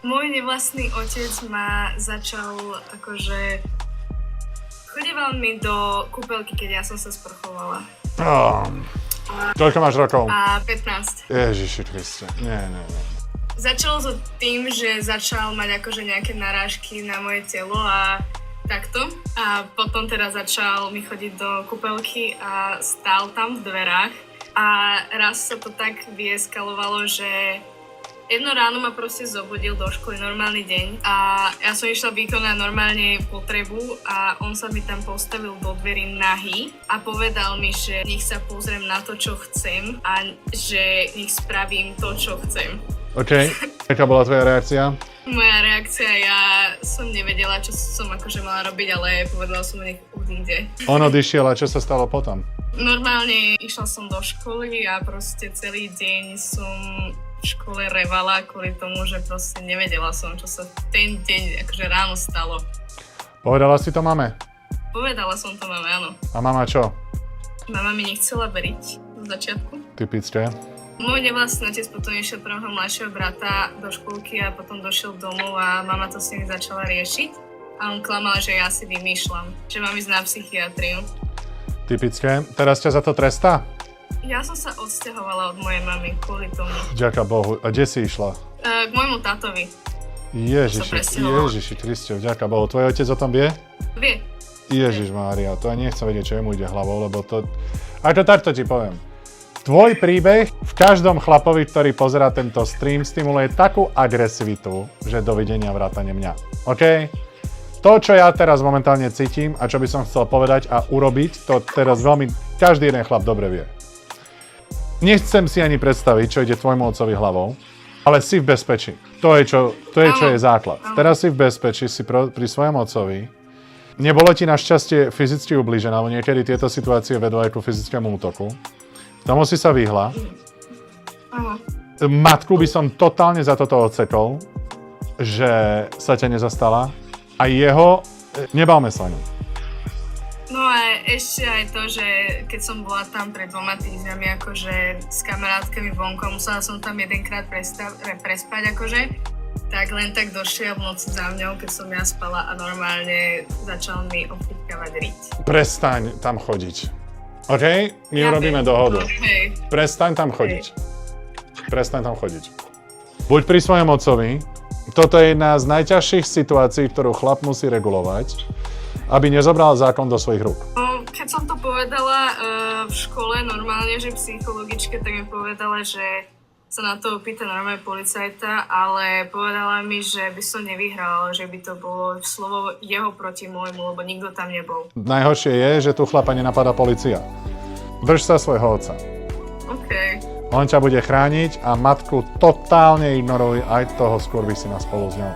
Môj nevlastný otec ma začal akože... Chodieval mi do kúpeľky, keď ja som sa sprchovala. Koľko máš rokov? A 15. Ježiši Kriste, nie. Začalo to tým, že začal mať akože nejaké narážky na moje telo a takto. A potom teda začal mi chodiť do kúpeľky a stál tam v dverách. A raz sa to tak vyeskalovalo, že jedno ráno ma proste zobudil do školy, normálny deň. A ja som išla vykonať normálne potrebu a on sa mi tam postavil do dverí nahý a povedal mi, že nech sa pozriem na to, čo chcem a že nech spravím to, čo chcem. OK. Aká bola tvoja reakcia? Moja reakcia, ja som nevedela, čo som akože mala robiť, ale povedala som, nech odíde. On odišiel a čo sa stalo potom? Normálne išla som do školy a proste celý deň som v škole revala kvôli tomu, že proste nevedela som, čo sa ten deň akože ráno stalo. Povedala si to mame? Povedala som to mame, áno. A mama čo? Mama mi nechcela veriť z začiatku. Typické. Môj nevlastný otec potom išiel pre môjho mladšieho brata do škôlky a potom došiel domov a mama to s ním začala riešiť. A on klamal, že ja si vymýšľam, že mám ísť na psychiatriu. Typické. Teraz ťa za to trestá? Ja som sa odsťahovala od mojej mamy kvôli tomu. Ďaká Bohu. A kde si išla? K môjmu tátovi. Ježiši Kriste, vďaka Bohu. Tvoj otec o tom vie? Vie. Ježišmária, to ani nechcem vedieť, čo jemu ide hlavou, lebo to... Aj to takto ti poviem. Tvoj príbeh v každom chlapovi, ktorý pozerá tento stream, stimuluje takú agresivitu, že dovidenia vrátane mňa. OK? To, čo ja teraz momentálne cítim a čo by som chcel povedať a urobiť, to teraz veľmi každý jeden chlap dobre vie. Nechcem si ani predstaviť, čo ide tvojmu otcovi hlavou, ale si v bezpečí. To je, čo je základ. Teraz si v bezpečí, si pri svojom otcovi. Nebolo ti našťastie fyzicky ublížené, alebo niekedy tieto situácie vedú aj ku fyzickému útoku. Tomu si sa vyhla. Matku by som totálne za toto odsekol, že sa ťa nezastala. A jeho, nebavme sa o ňom. No a ešte aj to, že keď som bola tam pred 2 týždňami akože s kamarátkami vonku, musela som tam jedenkrát prespať akože, tak len tak došiel v noci za mňou, keď som ja spala a normálne začal mi obchýtkavať riť. Prestaň tam chodiť. OK? My urobíme dohodu. Okay. Prestaň tam chodiť. Prestaň tam chodiť. Buď pri svojom otcovi. Toto je jedna z najťažších situácií, ktorú chlap musí regulovať, aby nezobral zákon do svojich rúk. Keď som to povedala v škole normálne, že psychologičke, tak mi povedala, že sa na to opýta normálne policajta, ale povedala mi, že by som nevyhrala, že by to bolo slovo jeho proti môjmu, lebo nikto tam nebol. Najhoršie je, že tu chlapa nenapadá polícia. Drž sa svojho otca. OK. On ťa bude chrániť a matku totálne ignoruj, aj toho skurvisina spolu s ňou.